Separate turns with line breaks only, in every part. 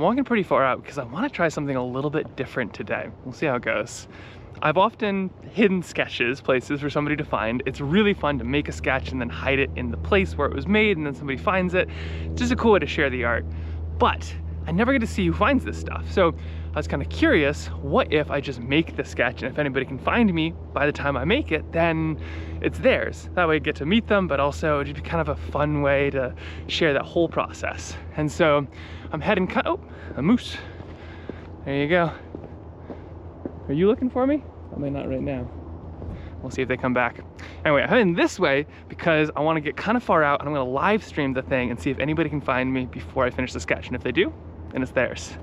walking pretty far out because I want to try something a little bit different today. We'll see how it goes. I've often hidden sketches places for somebody to find. It's really fun to make a sketch and then hide it in the place where it was made and then somebody finds it. It's just a cool way to share the art. But I never get to see who finds this stuff. So I was kind of curious, what if I just make the sketch, and if anybody can find me by the time I make it, then it's theirs. That way I get to meet them, but also it'd be kind of a fun way to share that whole process. And so I'm heading, oh, a moose. There you go. Are you looking for me? Probably not right now. We'll see if they come back. Anyway, I'm heading this way because I want to get kind of far out, and I'm going to live stream the thing and see if anybody can find me before I finish the sketch. And if they do, then it's theirs.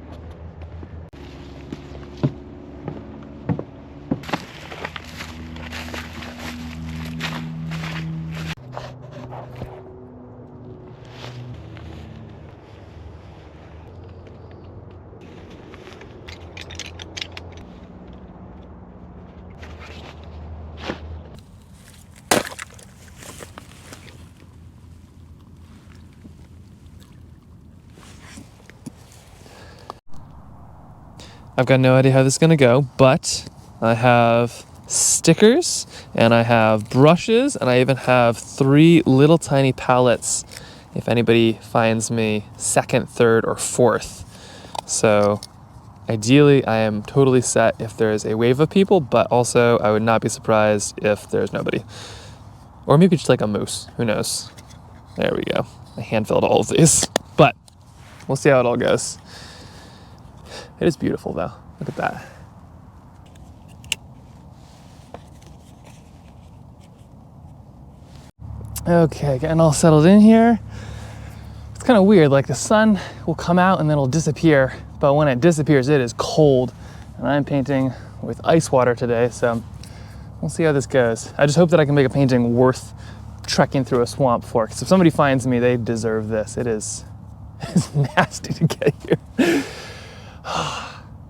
I've got no idea how this is gonna go, but I have stickers and I have brushes and I even have 3 little tiny palettes if anybody finds me second, third, or fourth. So ideally I am totally set if there's a wave of people, but also I would not be surprised if there's nobody. Or maybe just like a moose, who knows? There we go. I hand filled all of these, but we'll see how it all goes. It is beautiful though. Look at that. Okay, getting all settled in here. It's kind of weird, like the sun will come out and then it'll disappear, but when it disappears, it is cold. And I'm painting with ice water today, so we'll see how this goes. I just hope that I can make a painting worth trekking through a swamp for, because if somebody finds me, they deserve this. It's nasty to get here.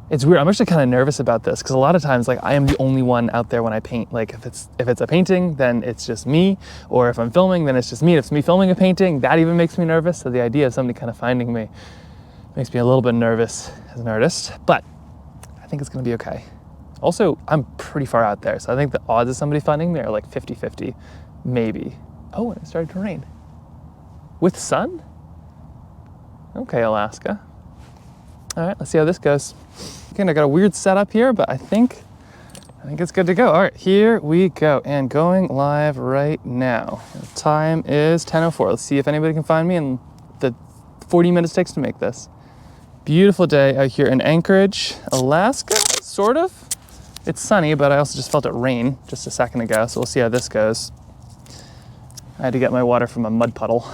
It's weird. I'm actually kind of nervous about this because a lot of times, like, I am the only one out there when I paint. Like, if it's a painting, then it's just me, or if I'm filming, then it's just me. And if it's me filming a painting, that even makes me nervous. So the idea of somebody kind of finding me makes me a little bit nervous as an artist, but I think it's going to be okay. Also, I'm pretty far out there, so I think the odds of somebody finding me are like 50-50, maybe. Oh, and it started to rain. With sun? Okay, Alaska. All right, let's see how this goes. Again, I got a weird setup here, but I think it's good to go. All right, here we go, and going live right now. The time is 10:04. Let's see if anybody can find me in the 40 minutes it takes to make this. Beautiful day out here in Anchorage, Alaska, sort of. It's sunny, but I also just felt it rain just a second ago, so we'll see how this goes. I had to get my water from a mud puddle,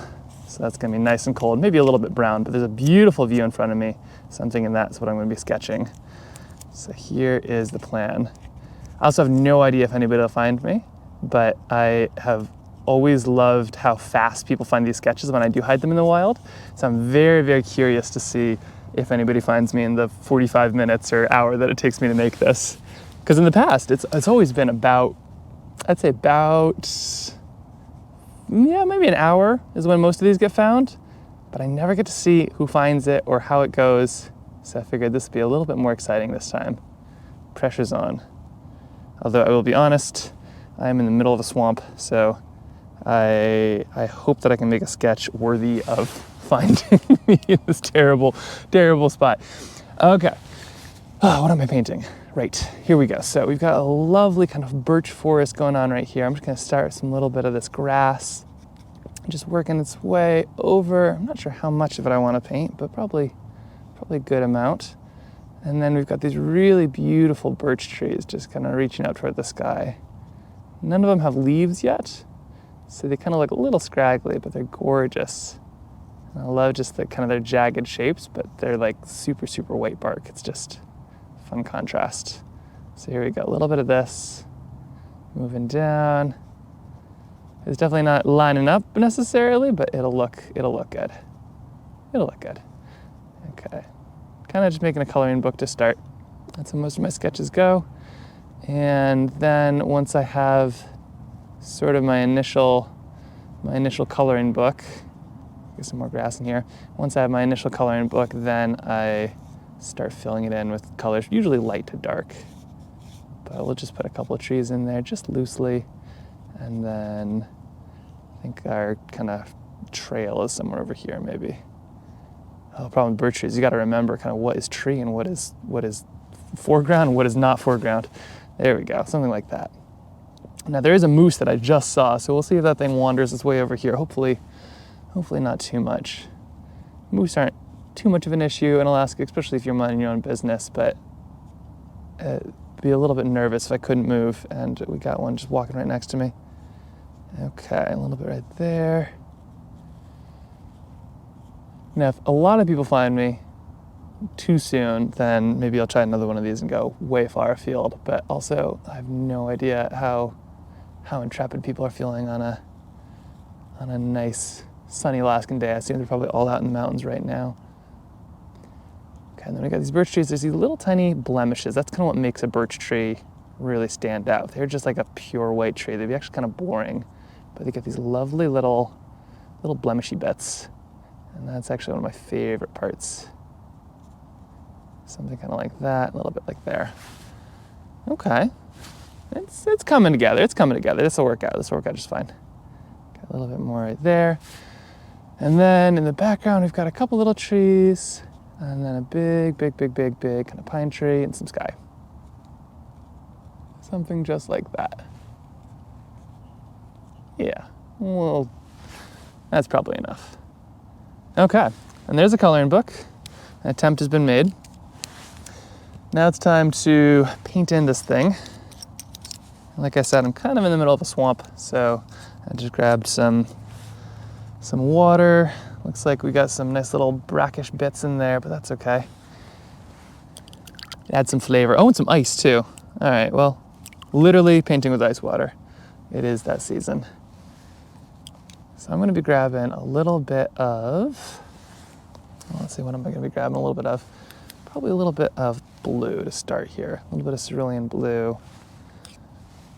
so that's gonna be nice and cold, maybe a little bit brown, but there's a beautiful view in front of me, so I'm thinking that's what I'm gonna be sketching. So here is the plan. I also have no idea if anybody will find me, but I have always loved how fast people find these sketches when I do hide them in the wild. So I'm very, very curious to see if anybody finds me in the 45 minutes or hour that it takes me to make this. Because in the past, it's always been about, I'd say about, yeah, maybe an hour is when most of these get found, but I never get to see who finds it or how it goes. So I figured this would be a little bit more exciting this time. Pressure's on. Although I will be honest, I am in the middle of a swamp, so I hope that I can make a sketch worthy of finding me in this terrible, terrible spot. Okay, what am I painting? Right, here we go. So we've got a lovely kind of birch forest going on right here. I'm just gonna start with some little bit of this grass, just working its way over. I'm not sure how much of it I want to paint, but probably a good amount. And then we've got these really beautiful birch trees just kind of reaching out toward the sky. None of them have leaves yet, so they kind of look a little scraggly, but they're gorgeous. And I love just the kind of their jagged shapes, but they're like super, super white bark. It's just fun contrast. So here we go, a little bit of this, moving down. It's definitely not lining up necessarily, but it'll look good. It'll look good. Okay, kind of just making a coloring book to start. That's how most of my sketches go. And then once I have sort of my initial coloring book, Get some more grass in here. Once I have my initial coloring book, then I start filling it in with colors, usually light to dark. But we'll just put a couple of trees in there just loosely. And then I think our kind of trail is somewhere over here maybe. Oh, the problem with birch trees, you got to remember kind of what is tree and what is foreground and what is not foreground. There we go, something like that. Now there is a moose that I just saw, so we'll see if that thing wanders its way over here. Hopefully not too much. Moose aren't too much of an issue in Alaska, especially if you're minding your own business, but be a little bit nervous if I couldn't move, and we got one just walking right next to me. Okay, a little bit right there. Now, if a lot of people find me too soon, then maybe I'll try another one of these and go way far afield. But also, I have no idea how intrepid people are feeling on a nice sunny Alaskan day. I assume they're probably all out in the mountains right now. Okay, and then we got these birch trees. There's these little tiny blemishes. That's kind of what makes a birch tree really stand out. They're just like a pure white tree. They'd be actually kind of boring, but they get these lovely little blemishy bits. And that's actually one of my favorite parts. Something kind of like that, a little bit like there. Okay, it's coming together. It's coming together. This will work out. This will work out just fine. Got a little bit more right there. And then in the background, we've got a couple little trees, and then a big kind of pine tree and some sky. Something just like that. Yeah, well, that's probably enough. Okay, and there's a coloring book. An attempt has been made. Now it's time to paint in this thing. Like I said, I'm kind of in the middle of a swamp, so I just grabbed some water. Looks like we got some nice little brackish bits in there, but that's okay. Add some flavor. Oh, and some ice too. All right, well, literally painting with ice water. It is that season. So I'm gonna be grabbing a little bit of, let's see, what am I gonna be grabbing a little bit of? Probably a little bit of blue to start here. A little bit of cerulean blue.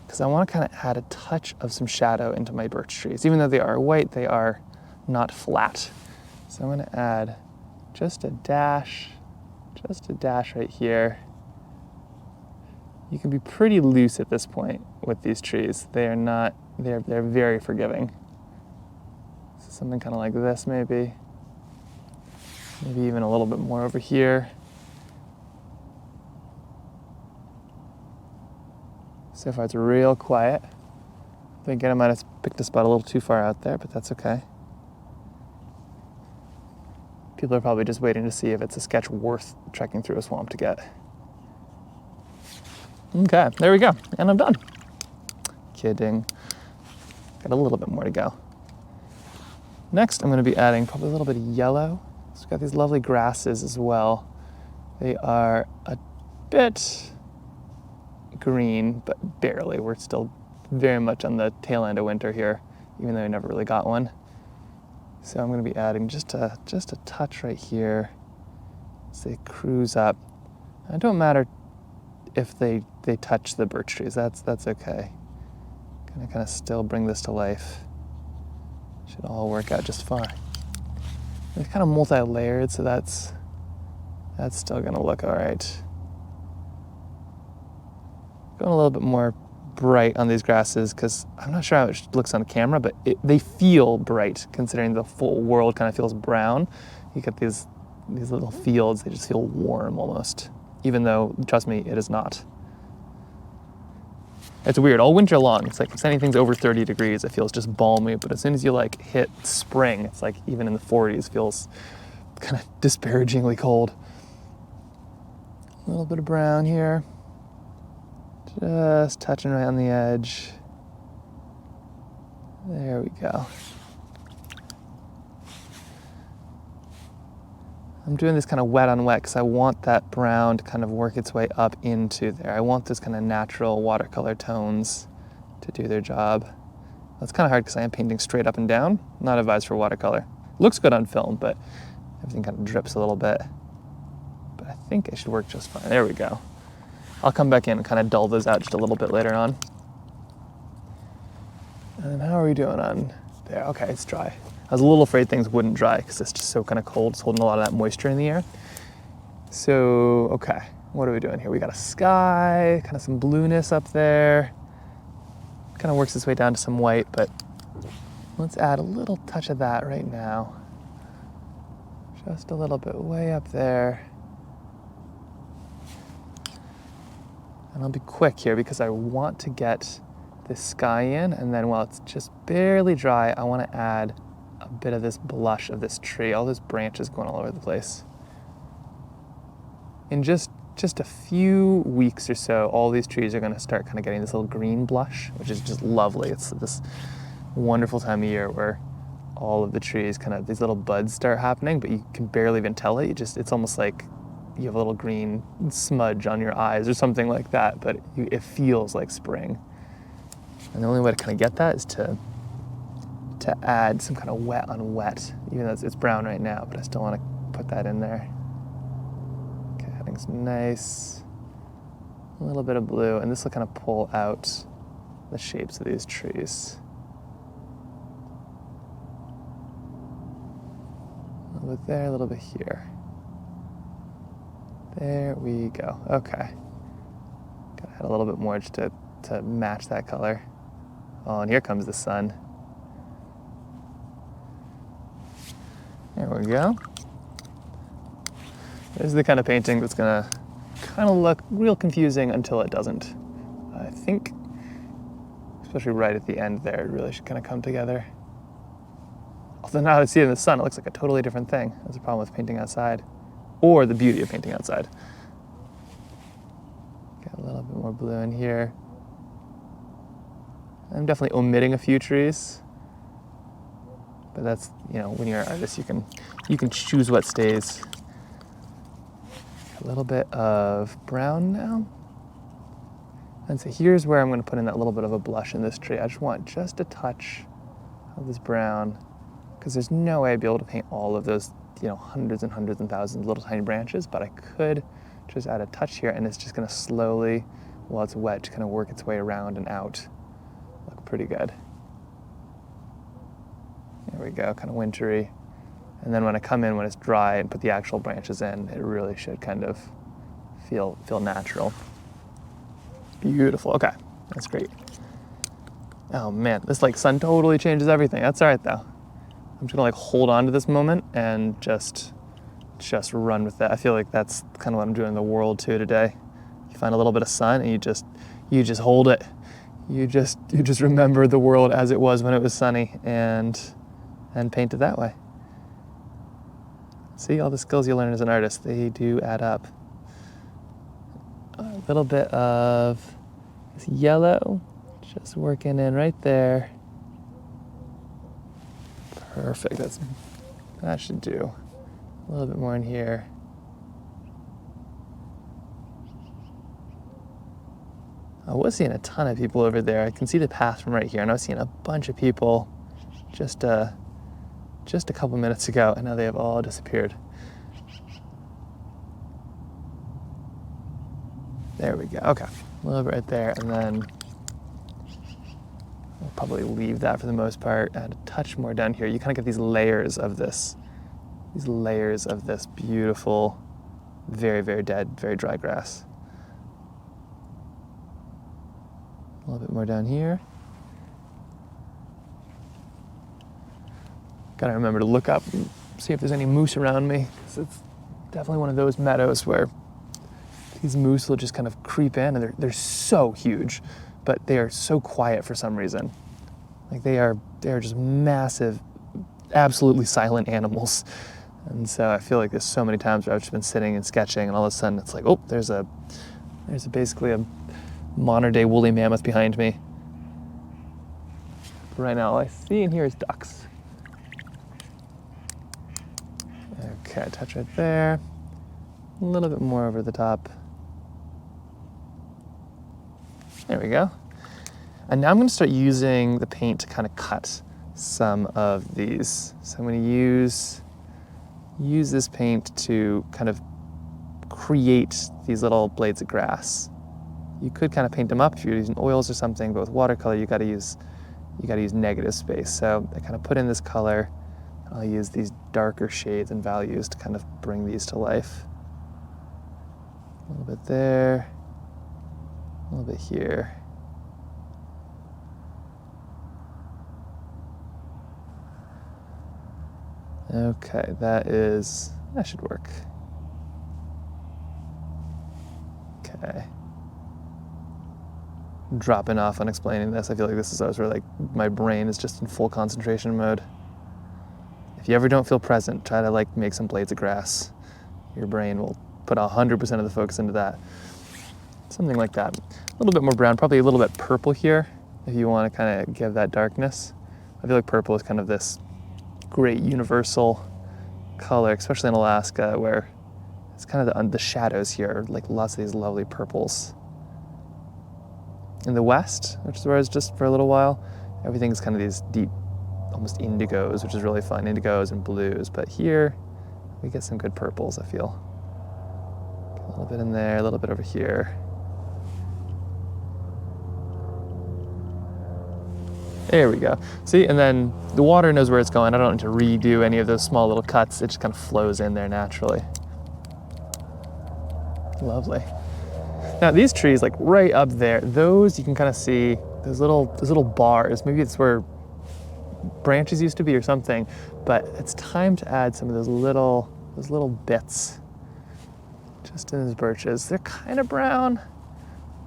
Because I wanna kind of add a touch of some shadow into my birch trees. Even though they are white, they are not flat. So I'm gonna add just a dash right here. You can be pretty loose at this point with these trees. They're very forgiving. So something kind of like this maybe. Maybe even a little bit more over here. So far it's real quiet. I think I might have picked a spot a little too far out there, but that's okay. People are probably just waiting to see if it's a sketch worth trekking through a swamp to get. Okay, there we go, and I'm done. Kidding. Got a little bit more to go. Next, I'm going to be adding probably a little bit of yellow. So we've got these lovely grasses as well. They are a bit green, but barely. We're still very much on the tail end of winter here, even though we never really got one. So I'm going to be adding just a touch right here as they cruise up. It don't matter if they touch the birch trees. That's okay. Gonna kind of still bring this to life. Should all work out just fine. It's kind of multi-layered, so that's still gonna look all right. Going a little bit more bright on these grasses because I'm not sure how it looks on camera, but they feel bright considering the full world kind of feels brown. You get these little fields, they just feel warm almost, even though, trust me, it is not. It's weird, all winter long, it's like if anything's over 30 degrees, it feels just balmy, but as soon as you like hit spring, it's like even in the 40s feels kind of disparagingly cold. A little bit of brown here. Just touching right on the edge. There we go. I'm doing this kind of wet on wet because I want that brown to kind of work its way up into there. I want those kind of natural watercolor tones to do their job. That's kind of hard because I am painting straight up and down, not advised for watercolor. Looks good on film, but everything kind of drips a little bit. But I think it should work just fine. There we go. I'll come back in and kind of dull those out just a little bit later on. And how are we doing on there? Okay, it's dry. I was a little afraid things wouldn't dry because it's just so kind of cold. It's holding a lot of that moisture in the air. So, okay, what are we doing here? We got a sky, kind of some blueness up there. Kind of works its way down to some white, but let's add a little touch of that right now. Just a little bit way up there. And I'll be quick here because I want to get this sky in, and then while it's just barely dry, I want to add a bit of this blush of this tree, all those branches going all over the place. In just a few weeks or so, all these trees are going to start kind of getting this little green blush, which is just lovely. It's this wonderful time of year where all of the trees kind of, these little buds start happening, but you can barely even tell it. It's almost like you have a little green smudge on your eyes or something like that, but it feels like spring. And the only way to kind of get that is to add some kind of wet on wet, even though it's brown right now, but I still want to put that in there. Okay, adding some nice, a little bit of blue, and this will kind of pull out the shapes of these trees. A little bit there, a little bit here. There we go. Okay. Gotta add a little bit more just to match that color. Oh, and here comes the sun. There we go. This is the kind of painting that's gonna kind of look real confusing until it doesn't. I think, especially right at the end there, it really should kind of come together. Although now that I see it in the sun, it looks like a totally different thing. That's the problem with painting outside, or the beauty of painting outside. Got a little bit more blue in here. I'm definitely omitting a few trees, but that's, you know, when you're an artist, you can choose what stays. A little bit of brown now. And so here's where I'm going to put in that little bit of a blush in this tree. I just want just a touch of this brown, because there's no way I'd be able to paint all of those, you know, hundreds and hundreds and thousands of little tiny branches, but I could just add a touch here, and it's just going to slowly, while it's wet, to kind of work its way around and out. Look pretty good. There we go, kind of wintry. And then when I come in, when it's dry and put the actual branches in, it really should kind of feel natural. Beautiful, okay, that's great. Oh man, this like sun totally changes everything. That's all right though. I'm just gonna like hold on to this moment and just run with that. I feel like that's kind of what I'm doing in the world too today. You find a little bit of sun and you just hold it. You just remember the world as it was when it was sunny and paint it that way. See, all the skills you learn as an artist, they do add up. A little bit of this yellow, just working in right there. Perfect, that should do. A little bit more in here. I was seeing a ton of people over there. I can see the path from right here, and I was seeing a bunch of people just a couple minutes ago, and now they have all disappeared. There we go, okay. A little bit right there, and then we'll probably leave that for the most part. Add a touch more down here. You kind of get these layers of this beautiful, very, very dead, very dry grass. A little bit more down here. Gotta remember to look up and see if there's any moose around me. It's definitely one of those meadows where these moose will just kind of creep in, and they're so huge, but they are so quiet for some reason. Like they are just massive, absolutely silent animals. And so I feel like there's so many times where I've just been sitting and sketching, and all of a sudden it's like, oh, there's basically a modern day woolly mammoth behind me. But right now all I see in here is ducks. Okay, touch right there. A little bit more over the top. There we go. And now I'm going to start using the paint to kind of cut some of these. So I'm going to use this paint to kind of create these little blades of grass. You could kind of paint them up if you're using oils or something, but with watercolor you got to use negative space. So I kind of put in this color I'll use these darker shades and values to kind of bring these to life. A little bit there, a little bit here. Okay, that should work. Okay. Dropping off on explaining this. I feel like this is always where like my brain is just in full concentration mode. If you ever don't feel present, try to like make some blades of grass. Your brain will put 100% of the focus into that. Something like that. A little bit more brown, probably a little bit purple here if you want to kind of give that darkness. I feel like purple is kind of this great universal color, especially in Alaska, where it's kind of the shadows here are like lots of these lovely purples. In the West, which is where I was just for a little while, everything's kind of these deep, almost indigos, which is really fun, indigos and blues. But here, we get some good purples, I feel. A little bit in there, a little bit over here. There we go. See, and then the water knows where it's going. I don't need to redo any of those small little cuts. It just kind of flows in there naturally. Lovely. Now these trees, like right up there, those you can kind of see those little bars. Maybe it's where branches used to be or something, but it's time to add some of those little bits just in those birches. They're kind of brown.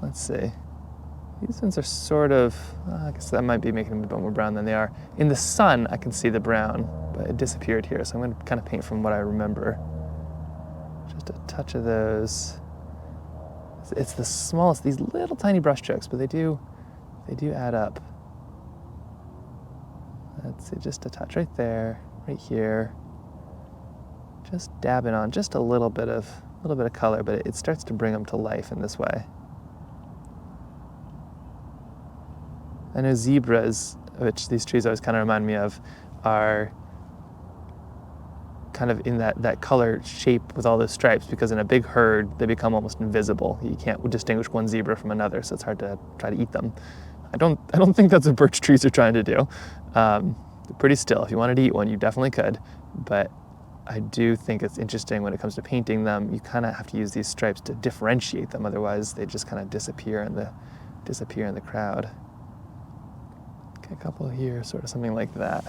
Let's see. These ones are sort of, I guess that might be making them a bit more brown than they are. In the sun, I can see the brown, but it disappeared here, so I'm going to kind of paint from what I remember. Just a touch of those. It's the smallest, these little tiny brush strokes, but they do add up. Let's see, just a touch right there, right here. Just dabbing on just a little bit of color, but it starts to bring them to life in this way. I know zebras, which these trees always kind of remind me of, are kind of in that color shape with all those stripes, because in a big herd they become almost invisible. You can't distinguish one zebra from another, so it's hard to try to eat them. I don't think that's what birch trees are trying to do. They're pretty still. If you wanted to eat one, you definitely could, but I do think it's interesting when it comes to painting them. You kind of have to use these stripes to differentiate them, otherwise they just kind of disappear in the crowd. Okay, a couple here, sort of something like that.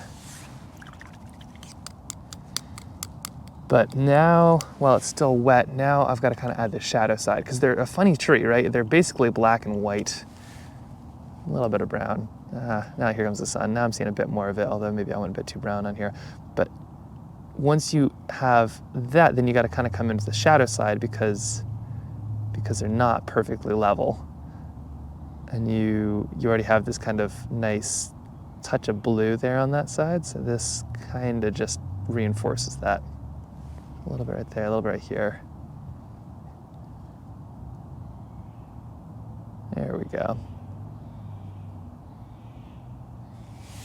But now, while it's still wet, now I've got to kind of add the shadow side, because they're a funny tree, right? They're basically black and white, a little bit of brown. Now here comes the sun. Now I'm seeing a bit more of it, although maybe I went a bit too brown on here. But once you have that, then you got to kind of come into the shadow side, because they're not perfectly level. And you already have this kind of nice touch of blue there on that side, so this kind of just reinforces that. A little bit right there, a little bit right here. There we go.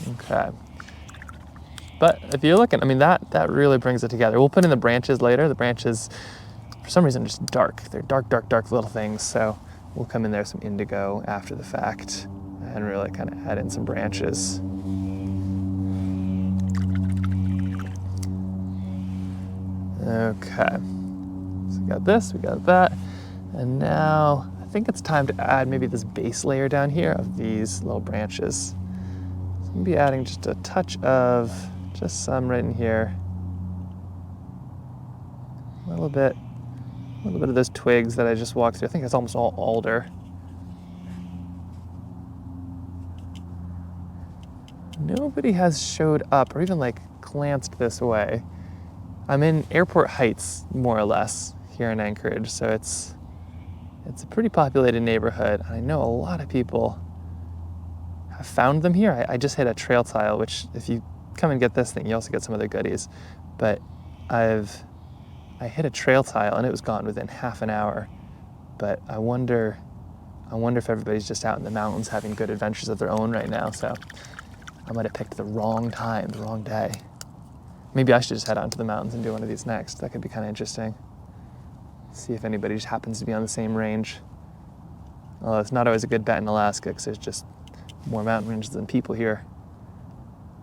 Okay. But if you're looking, I mean, that really brings it together. We'll put in the branches later. The branches, for some reason, are just dark. They're dark little things, so we'll come in there some indigo after the fact and really kind of add in some branches. Okay, so we got this, we got that, and now I think it's time to add maybe this base layer down here of these little branches. So I'm gonna be adding just a touch of, just some right in here. A little bit of those twigs that I just walked through. I think it's almost all alder. Nobody has showed up or even like glanced this way. I'm in Airport Heights, more or less, here in Anchorage, so it's a pretty populated neighborhood. I know a lot of people have found them here. I just hit a trail tile, which if you come and get this thing, you also get some other goodies. But I hit a trail tile and it was gone within half an hour. But I wonder if everybody's just out in the mountains having good adventures of their own right now. So I might have picked the wrong time, the wrong day. Maybe I should just head out into the mountains and do one of these next. That could be kind of interesting. See if anybody just happens to be on the same range. Although it's not always a good bet in Alaska, because there's just more mountain ranges than people here.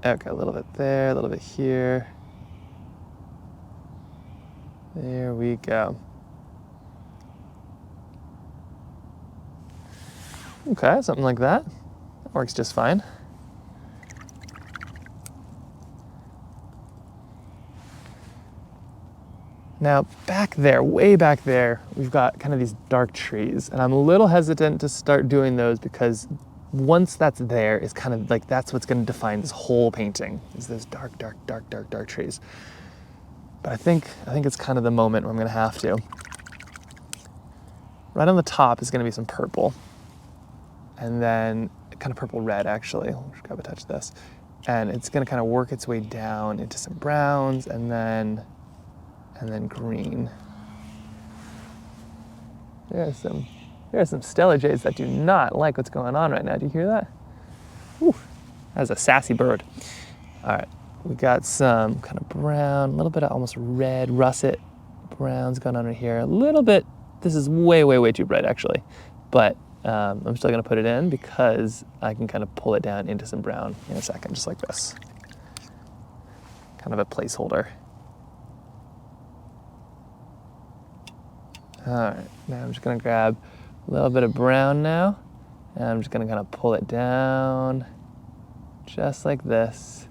Okay, a little bit there, a little bit here. There we go. Okay, something like that. That works just fine. Now, back there, way back there, we've got kind of these dark trees, and I'm a little hesitant to start doing those because once that's there, it's kind of like that's what's going to define this whole painting, is those dark trees. But I think it's kind of the moment where I'm going to have to. Right on the top is going to be some purple, and then kind of purple red actually. I'll just grab a touch of this, and it's going to kind of work its way down into some browns, and then green. There are some stellar jays that do not like what's going on right now. Do you hear that? Whew, that's a sassy bird. All right, we got some kind of brown, a little bit of almost red russet browns going on right here. A little bit, this is way too bright actually, but I'm still gonna put it in because I can kind of pull it down into some brown in a second, just like this. Kind of a placeholder. All right, now I'm just gonna grab a little bit of brown now, and I'm just gonna kind of pull it down, just like this.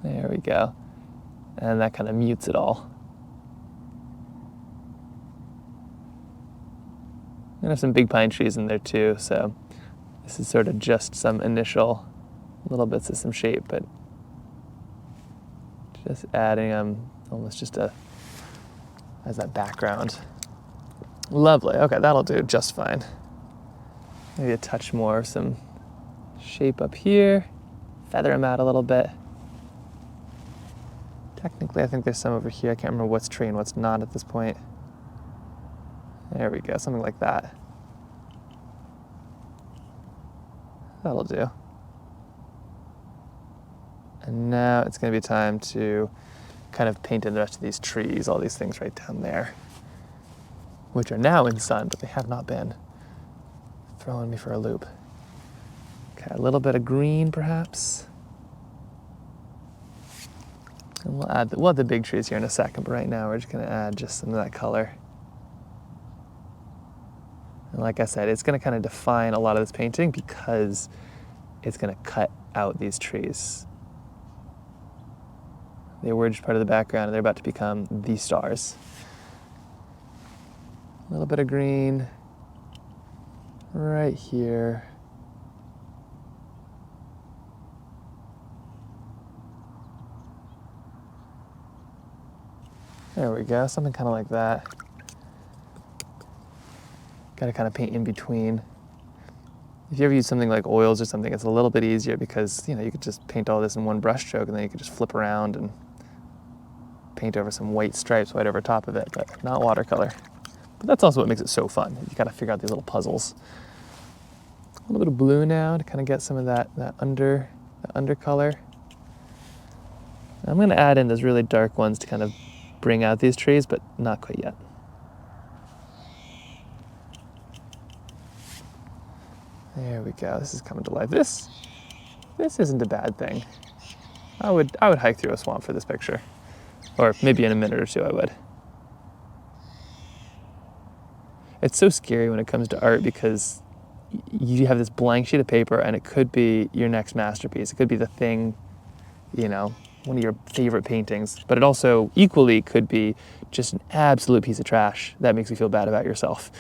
There we go. And that kind of mutes it all. And there's some big pine trees in there too, so this is sort of just some initial little bits of some shape, but just adding them almost just as that background. Lovely, okay, that'll do just fine. Maybe a touch more of some shape up here, feather them out a little bit. Technically, I think there's some over here. I can't remember what's tree and what's not at this point. There we go, something like that. That'll do. And now it's gonna be time to kind of paint in the rest of these trees, all these things right down there, which are now in sun, but they have not been. Throwing me for a loop. Okay, a little bit of green perhaps. And we'll add the big trees here in a second, but right now we're just gonna add just some of that color. And like I said, it's gonna kind of define a lot of this painting because it's gonna cut out these trees. They were just part of the background and they're about to become the stars. A little bit of green right here. There we go, something kind of like that. Got to kind of paint in between. If you ever use something like oils or something, it's a little bit easier because you could just paint all this in one brush stroke and then you could just flip around and paint over some white stripes right over top of it, but not watercolor. But that's also what makes it so fun. You got to figure out these little puzzles. A little bit of blue now to kind of get some of that undercolor. I'm going to add in those really dark ones to kind of bring out these trees, but not quite yet. There we go. This is coming to life. This isn't a bad thing. I would hike through a swamp for this picture, or maybe in a minute or two I would. It's so scary when it comes to art because you have this blank sheet of paper and it could be your next masterpiece. It could be the thing, one of your favorite paintings, but it also equally could be just an absolute piece of trash that makes you feel bad about yourself.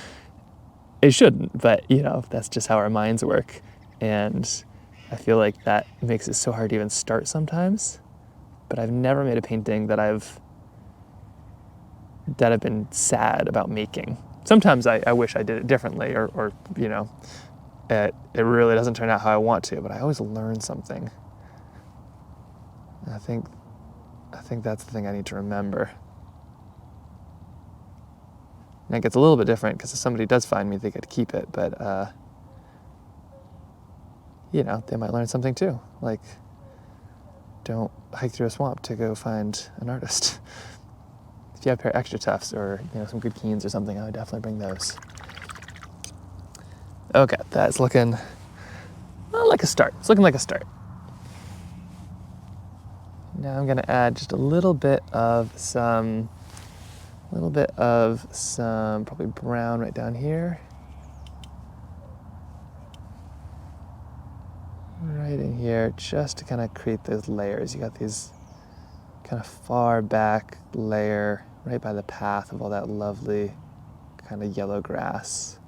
It shouldn't, but that's just how our minds work. And I feel like that makes it so hard to even start sometimes. But I've never made a painting that I've been sad about making. Sometimes I wish I did it differently or it really doesn't turn out how I want to, but I always learn something. I think that's the thing I need to remember. And it gets a little bit different because if somebody does find me, they get to keep it, but they might learn something too. Like, don't hike through a swamp to go find an artist. If you have a pair of extra tufts or some good keens or something, I would definitely bring those. Okay, that's looking like a start. It's looking like a start. Now I'm gonna add just a little bit of some probably brown right down here. Right in here, just to kind of create those layers. You got these kind of far back layer right by the path of all that lovely kind of yellow grass.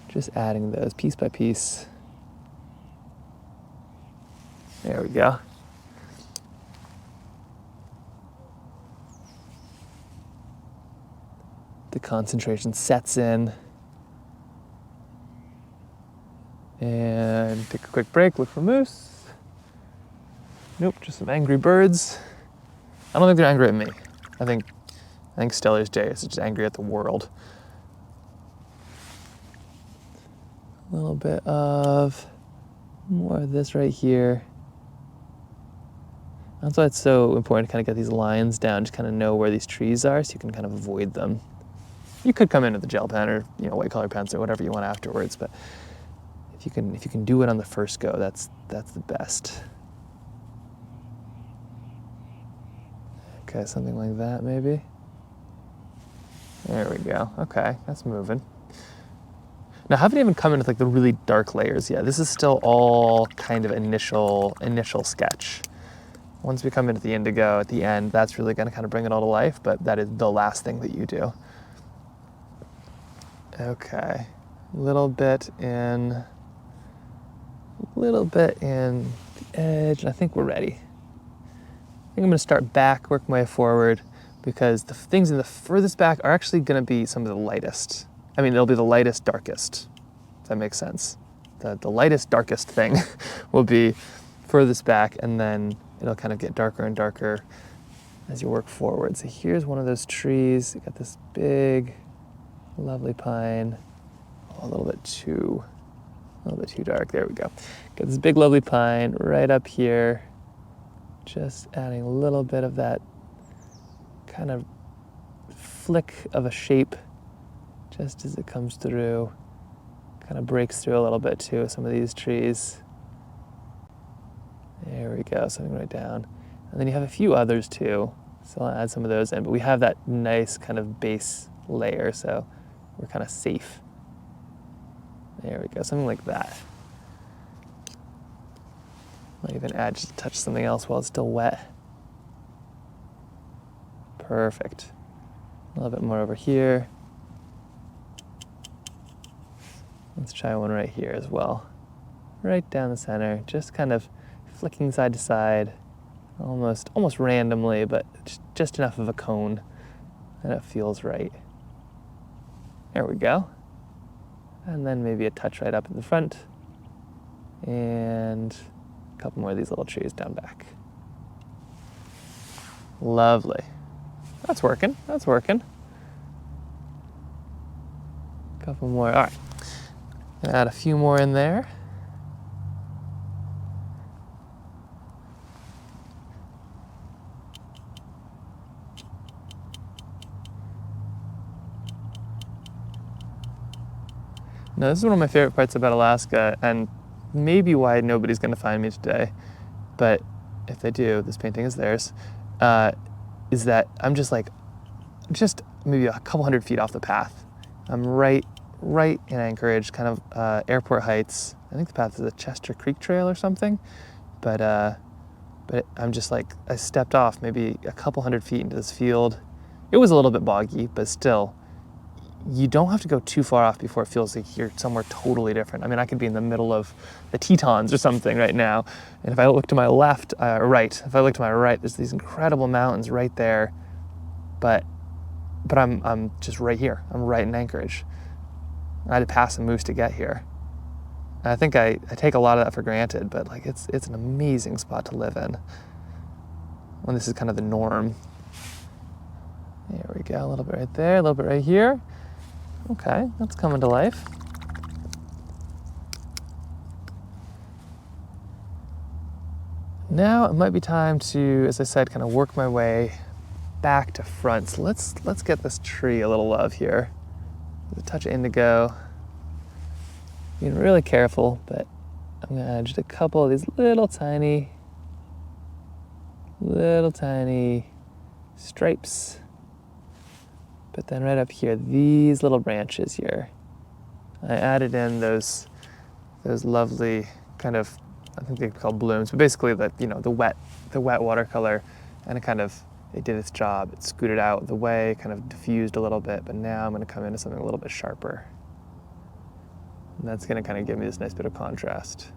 Just adding those piece by piece. There we go. The concentration sets in. And take a quick break, look for moose. Nope, just some angry birds. I don't think they're angry at me. I think Stellar's Day is just angry at the world. A little bit of more of this right here. That's why it's so important to kind of get these lines down, just kind of know where these trees are so you can kind of avoid them. You could come in with a gel pen or white color pens or whatever you want afterwards, but if you can do it on the first go, that's the best. Okay, something like that maybe. There we go. Okay, that's moving. Now, I haven't even come in with like the really dark layers yet. This is still all kind of initial sketch. Once we come into the indigo at the end, that's really going to kind of bring it all to life, but that is the last thing that you do. Okay, a little bit in the edge, and I think we're ready. I think I'm going to start back, work my way forward, because the things in the furthest back are actually going to be some of the lightest. I mean, they'll be the lightest, darkest, if that makes sense. The lightest, darkest thing will be furthest back, and then it'll kind of get darker and darker as you work forward. So here's one of those trees. You got this big, lovely pine. Oh, a little bit too dark. There we go. Got this big, lovely pine right up here. Just adding a little bit of that kind of flick of a shape just as it comes through. Kind of breaks through a little bit too with some of these trees. There we go, something right down. And then you have a few others too, so I'll add some of those in, but we have that nice kind of base layer, so we're kind of safe. There we go, something like that. I'll even add just a touch of something else while it's still wet. Perfect. A little bit more over here. Let's try one right here as well. Right down the center, just kind of flicking side to side, almost randomly, but just enough of a cone that it feels right. There we go. And then maybe a touch right up in the front, and a couple more of these little trees down back. Lovely. That's working. A couple more. All right. Gonna add a few more in there. Now, this is one of my favorite parts about Alaska, and maybe why nobody's going to find me today, but if they do, this painting is theirs, is that I'm just maybe a couple hundred feet off the path. I'm right in Anchorage, kind of airport heights. I think the path is a Chester Creek Trail or something, but I'm just like, I stepped off maybe a couple hundred feet into this field. It was a little bit boggy, but still, you don't have to go too far off before it feels like you're somewhere totally different. I mean, I could be in the middle of the Tetons or something right now, and if I look to my left, if I look to my right, there's these incredible mountains right there, but I'm just right here. I'm right in Anchorage. I had to pass a moose to get here. And I think I take a lot of that for granted, but like it's an amazing spot to live in when this is kind of the norm. There we go, a little bit right there, a little bit right here. Okay, that's coming to life. Now it might be time to, as I said, kind of work my way back to front. So let's get this tree a little love here. With a touch of indigo. Being really careful, but I'm gonna add just a couple of these little tiny stripes. But then right up here, these little branches here, I added in those lovely kind of, I think they're called blooms, but basically the wet watercolor, and it did its job. It scooted out the way, kind of diffused a little bit, but now I'm gonna come into something a little bit sharper. And that's gonna kind of give me this nice bit of contrast.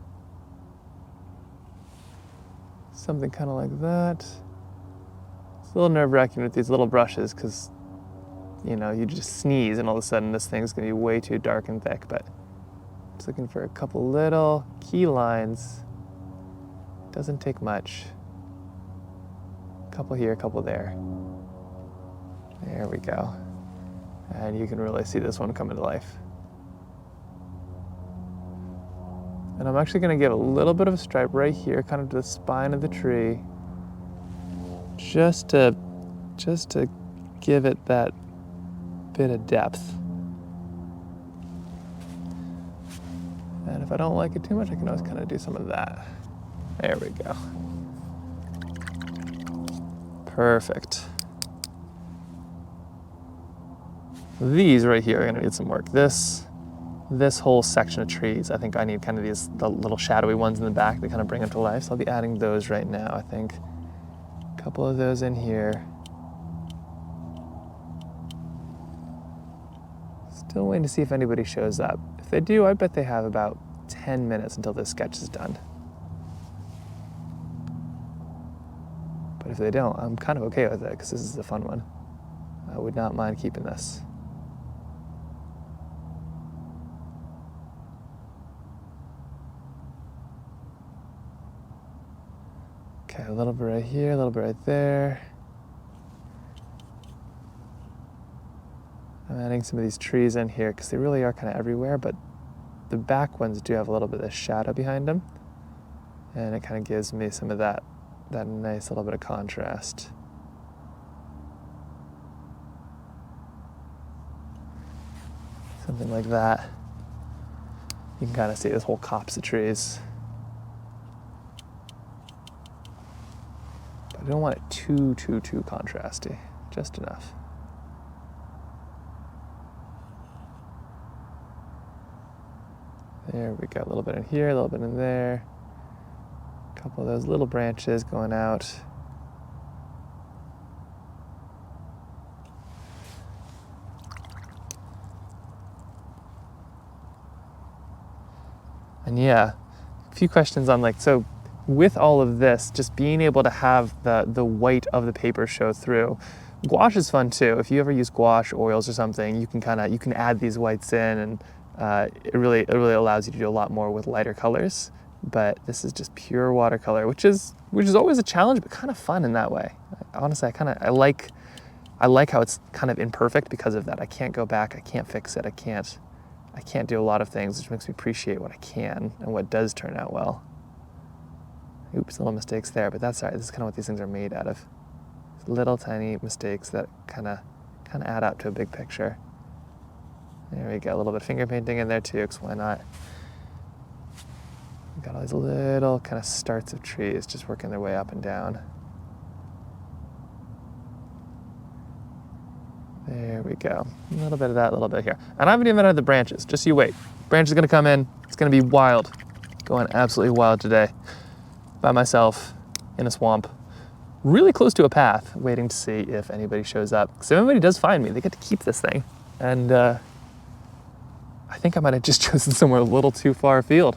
Something kind of like that. It's a little nerve-wracking with these little brushes because, you just sneeze and all of a sudden this thing's gonna be way too dark and thick, but just looking for a couple little key lines. Doesn't take much. A couple here, a couple there. There we go. And you can really see this one come into life. And I'm actually gonna give a little bit of a stripe right here, kind of to the spine of the tree, just to give it that bit of depth. And if I don't like it too much, I can always kind of do some of that. There we go. Perfect. These right here are gonna need some work. This whole section of trees, I think I need kind of the little shadowy ones in the back that kind of bring them to life. So I'll be adding those right now, I think. A couple of those in here. Still waiting to see if anybody shows up. If they do, I bet they have about 10 minutes until this sketch is done. But if they don't, I'm kind of okay with it because this is a fun one. I would not mind keeping this. Okay, a little bit right here, a little bit right there. I'm adding some of these trees in here because they really are kind of everywhere, but the back ones do have a little bit of shadow behind them. And it kind of gives me some of that nice little bit of contrast. Something like that. You can kind of see this whole copse of trees. But I don't want it too contrasty, just enough. There we go, a little bit in here, a little bit in there. A couple of those little branches going out. And yeah, a few questions on so with all of this, just being able to have the white of the paper show through. Gouache is fun too. If you ever use gouache oils or something, you can add these whites in, and it really allows you to do a lot more with lighter colors. But this is just pure watercolor, which is always a challenge, but kind of fun in that way. Honestly, I like how it's kind of imperfect because of that. I can't go back, I can't fix it, I can't do a lot of things, which makes me appreciate what I can and what does turn out well. Oops, little mistakes there, but that's all right. This is kind of what these things are made out of. Little tiny mistakes that kind of add up to a big picture. There we go, a little bit of finger painting in there too, because why not? We've got all these little kind of starts of trees just working their way up and down. There we go. A little bit of that, a little bit here. And I haven't even added the branches, just you wait. Branch is gonna come in, it's gonna be wild. Going absolutely wild today. By myself, in a swamp, really close to a path, waiting to see if anybody shows up. Because if anybody does find me, they get to keep this thing. And I think I might have just chosen somewhere a little too far afield.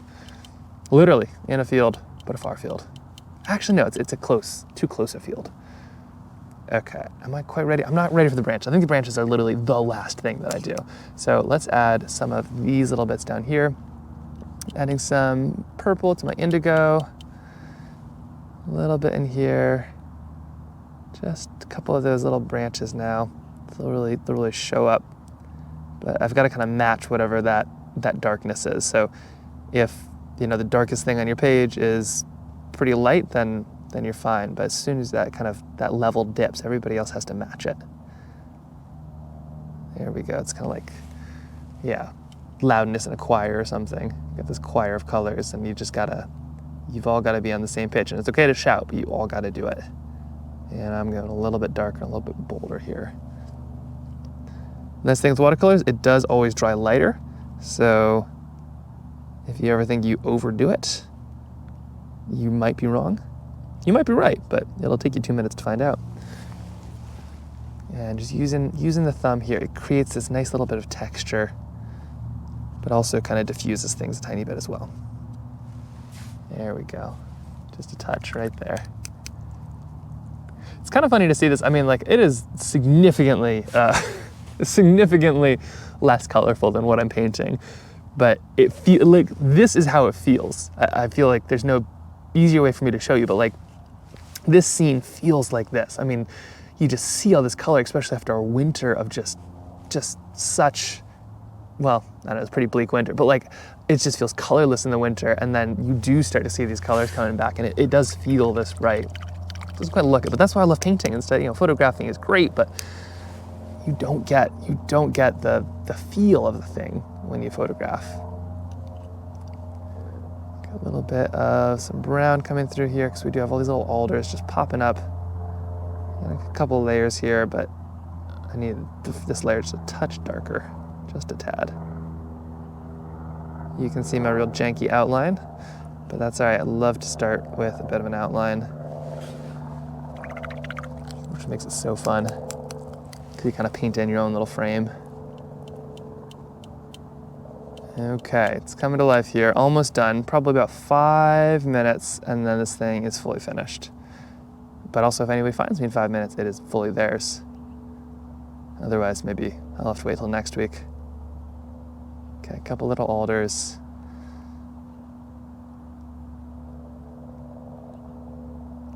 Literally, in a field, but a far field. Actually, no, it's too close a field. Okay, am I quite ready? I'm not ready for the branch. I think the branches are literally the last thing that I do. So let's add some of these little bits down here. Adding some purple to my indigo. A little bit in here. Just a couple of those little branches now. They'll really show up. But I've got to kind of match whatever that darkness is. So if the darkest thing on your page is pretty light, then you're fine. But as soon as that level dips, everybody else has to match it. There we go. It's kind of like, yeah, loudness in a choir or something. You got this choir of colors, and you've all gotta be on the same pitch. And it's okay to shout, but you all gotta do it. And I'm going a little bit darker, a little bit bolder here. Nice thing with watercolors, it does always dry lighter. So if you ever think you overdo it, you might be wrong. You might be right, but it'll take you 2 minutes to find out. And just using the thumb here, it creates this nice little bit of texture, but also kind of diffuses things a tiny bit as well. There we go. Just a touch right there. It's kind of funny to see this. I mean, like, it is significantly less colorful than what I'm painting, but this is how it feels. I feel like there's no easier way for me to show you, but like, this scene feels like this. I mean, you just see all this color, especially after a winter of just such, well, I don't know, it's a pretty bleak winter, but like, it just feels colorless in the winter, and then you do start to see these colors coming back, and it does feel this right. It doesn't quite look it, but that's why I love painting instead. You know, photographing is great, but you don't get the feel of the thing when you photograph. Got a little bit of some brown coming through here because we do have all these little alders just popping up. And a couple of layers here, but I need this layer just a touch darker, just a tad. You can see my real janky outline, but that's all right. I love to start with a bit of an outline, which makes it so fun. You kind of paint in your own little frame. Okay, it's coming to life here. Almost done. Probably about 5 minutes, and then this thing is fully finished. But also, if anybody finds me in 5 minutes, it is fully theirs. Otherwise, maybe I'll have to wait till next week. Okay, a couple little alders.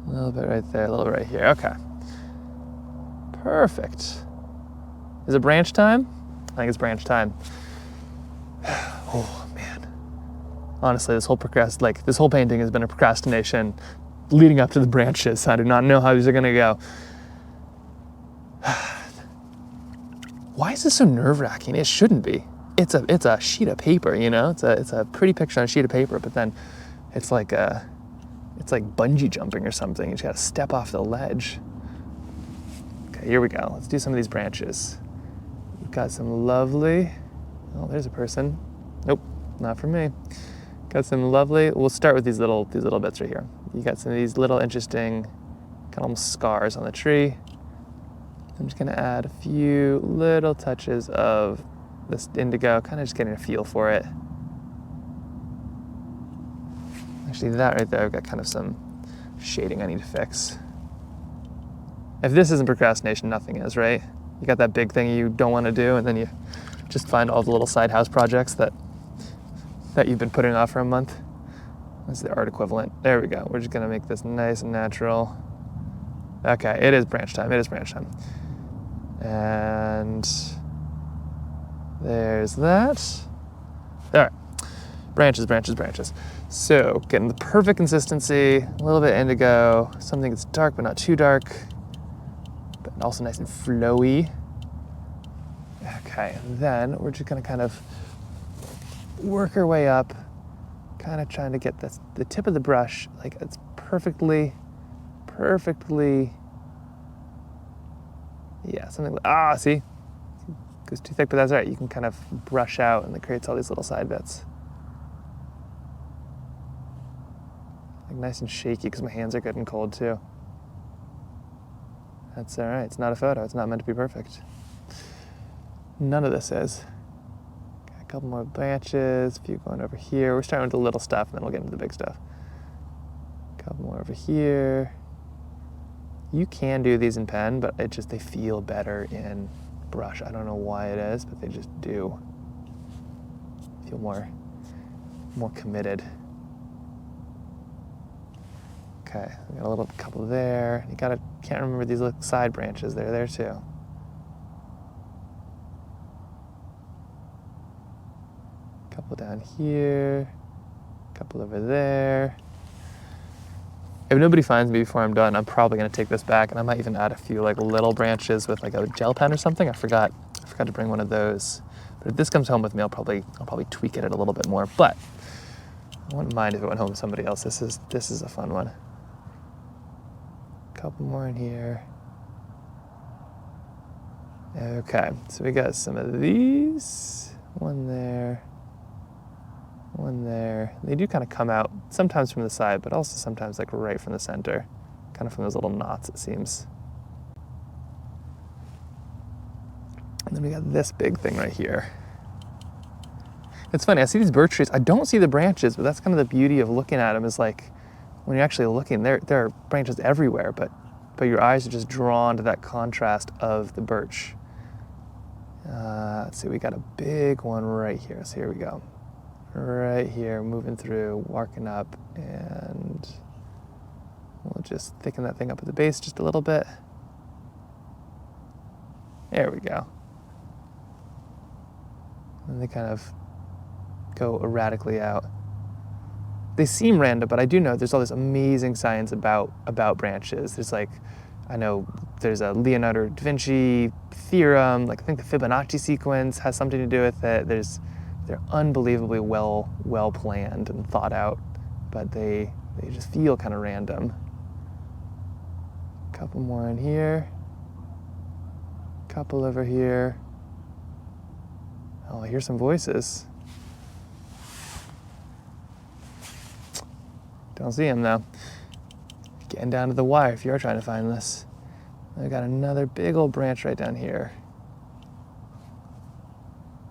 A little bit right there, a little bit right here. Okay. Perfect. Is it branch time? I think it's branch time. Oh man. Honestly, this whole painting has been a procrastination leading up to the branches. I do not know how these are gonna go. Why is this so nerve-wracking? It shouldn't be. It's a sheet of paper, you know? It's a pretty picture on a sheet of paper, but then it's like bungee jumping or something. You just gotta step off the ledge. Okay, here we go. Let's do some of these branches. We've got some lovely, oh, there's a person. Nope, not for me. Got some lovely, we'll start with these little bits right here. You got some of these little interesting, kind of almost scars on the tree. I'm just gonna add a few little touches of this indigo, kind of just getting a feel for it. Actually, that right there, I've got kind of some shading I need to fix. If this isn't procrastination, nothing is, right? You got that big thing you don't want to do, and then you just find all the little side house projects that you've been putting off for a month. That's the art equivalent. There we go. We're just gonna make this nice and natural. Okay, it is branch time. It is branch time. And there's that. All right, branches, branches, branches. So getting the perfect consistency, a little bit indigo, something that's dark but not too dark, but also nice and flowy. Okay, and then we're just gonna kind of work our way up, kind of trying to get the tip of the brush, like it's perfectly, yeah, something like, see? It goes too thick, but that's all right. You can kind of brush out and it creates all these little side bits. Like nice and shaky because my hands are getting cold too. That's all right. It's not a photo. It's not meant to be perfect. None of this is. Got a couple more branches, a few going over here. We're starting with the little stuff and then we'll get into the big stuff. A couple more over here. You can do these in pen, but they feel better in brush. I don't know why it is, but they just do. Feel more committed. Okay, we got a couple there. Can't remember these little side branches. They're there too. Couple down here, couple over there. If nobody finds me before I'm done, I'm probably gonna take this back and I might even add a few like little branches with like a gel pen or something. I forgot to bring one of those. But if this comes home with me, I'll probably tweak it a little bit more. But I wouldn't mind if it went home with somebody else. This is a fun one. Couple more in here. Okay, so we got some of these. One there. One there. They do kind of come out sometimes from the side, but also sometimes like right from the center. Kind of from those little knots, it seems. And then we got this big thing right here. It's funny, I see these birch trees. I don't see the branches, but that's kind of the beauty of looking at them is like, when you're actually looking, there are branches everywhere, but your eyes are just drawn to that contrast of the birch. Let's see, we got a big one right here. So here we go. Right here, moving through, working up, and we'll just thicken that thing up at the base just a little bit. There we go. And they kind of go erratically out. They seem random, but I do know there's all this amazing science about branches. There's like, I know there's a Leonardo da Vinci theorem, like I think the Fibonacci sequence has something to do with it. They're unbelievably well planned and thought out, but they just feel kind of random. Couple more in here. Couple over here. Oh, I hear some voices. Don't see him though. Getting down to the wire if you're trying to find this. I got another big old branch right down here.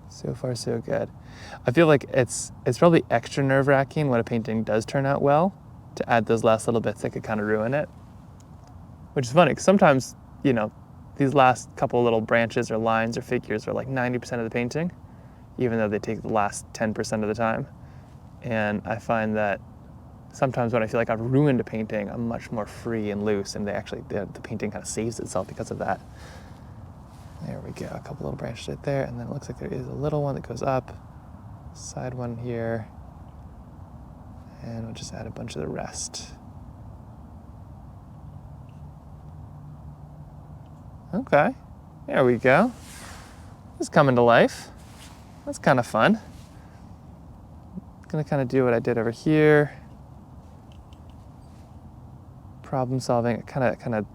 So far, so good. I feel like it's probably extra nerve-wracking when a painting does turn out well to add those last little bits that could kind of ruin it. Which is funny, because sometimes, you know, these last couple little branches or lines or figures are like 90% of the painting, even though they take the last 10% of the time. And I find that sometimes when I feel like I've ruined a painting, I'm much more free and loose, and the painting kind of saves itself because of that. There we go, a couple little branches right there, and then it looks like there is a little one that goes up, side one here, and we'll just add a bunch of the rest. Okay, there we go. This is coming to life. That's kind of fun. I'm gonna kind of do what I did over here. Problem solving. I kind of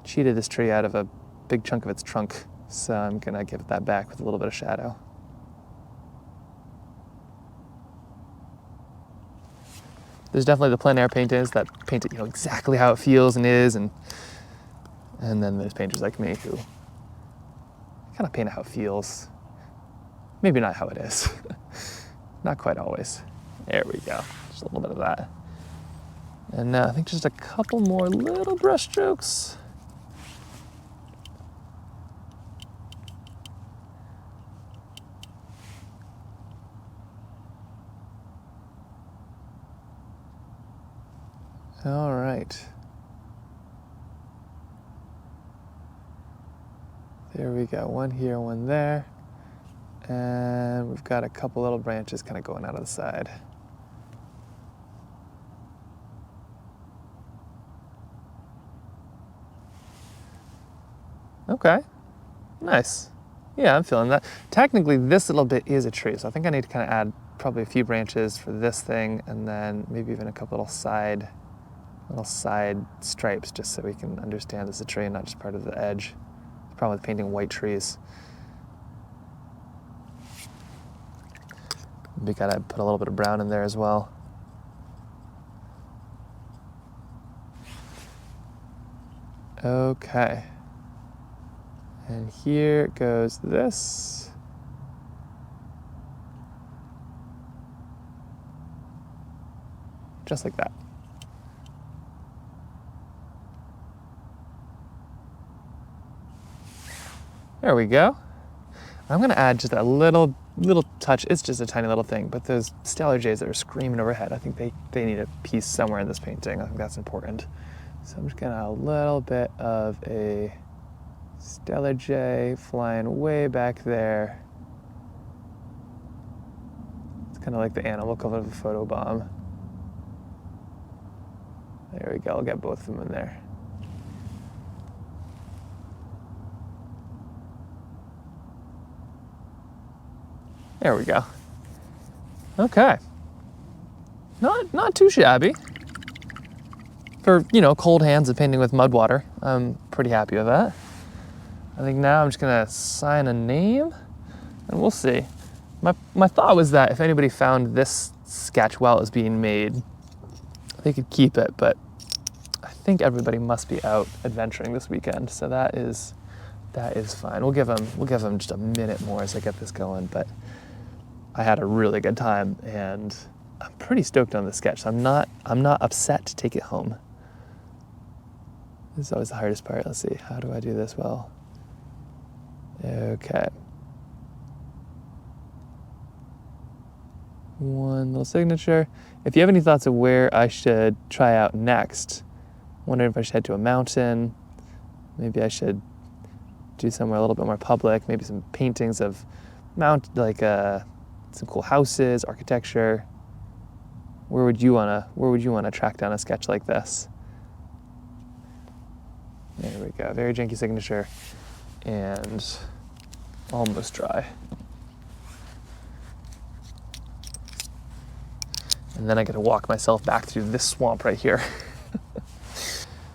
cheated this tree out of a big chunk of its trunk, so I'm gonna give that back with a little bit of shadow. There's definitely the plein air painters that paint it, you know, exactly how it feels and is, and then there's painters like me who kind of paint it how it feels. Maybe not how it is. Not quite always. There we go. Just a little bit of that. And now I think just a couple more little brush strokes. All right. There we go, one here, one there. And we've got a couple little branches kind of going out of the side. Okay, nice. Yeah, I'm feeling that. Technically, this little bit is a tree, so I think I need to kind of add probably a few branches for this thing, and then maybe even a couple little side stripes, just so we can understand it's a tree and not just part of the edge. The problem with painting white trees. We gotta put a little bit of brown in there as well. Okay. And here goes this. Just like that. There we go. I'm gonna add just a little touch. It's just a tiny little thing, but those stellar jays that are screaming overhead, I think they need a piece somewhere in this painting. I think that's important. So I'm just gonna add a little bit of a stellar jay flying way back there. It's kind of like the animal equivalent of a photo bomb. There we go, I'll get both of them in there. There we go. Okay. Not too shabby. For, cold hands and painting with mud water, I'm pretty happy with that. I think now I'm just gonna sign a name and we'll see. My thought was that if anybody found this sketch while it was being made, they could keep it, but I think everybody must be out adventuring this weekend, so that is fine. We'll give them just a minute more as I get this going, but I had a really good time and I'm pretty stoked on this sketch. So I'm not upset to take it home. This is always the hardest part. Let's see, how do I do this well? Okay. One little signature. If you have any thoughts of where I should try out next, wondering if I should head to a mountain, maybe I should do somewhere a little bit more public, maybe some paintings of some cool houses, architecture. Where would you wanna track down a sketch like this? There we go, very janky signature and almost dry. And then I get to walk myself back through this swamp right here.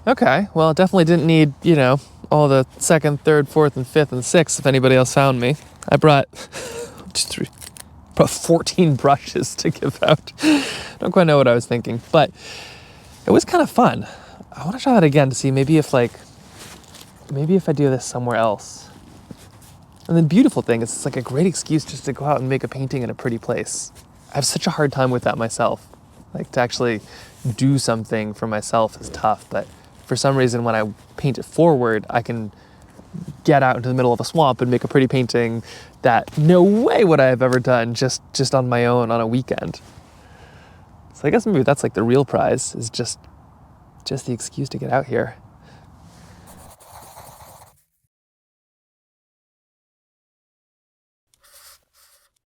Okay, well, it definitely didn't need, all the 2nd, 3rd, 4th, and 5th, and 6th if anybody else found me. I brought 14 brushes to give out. Don't quite know what I was thinking, but it was kind of fun. I want to try that again to see maybe if I do this somewhere else. And the beautiful thing is it's like a great excuse just to go out and make a painting in a pretty place. I have such a hard time with that myself. Like, to actually do something for myself is tough, but for some reason when I paint it forward, I can get out into the middle of a swamp and make a pretty painting that no way would I have ever done just on my own on a weekend. So I guess maybe that's like the real prize, is just the excuse to get out here.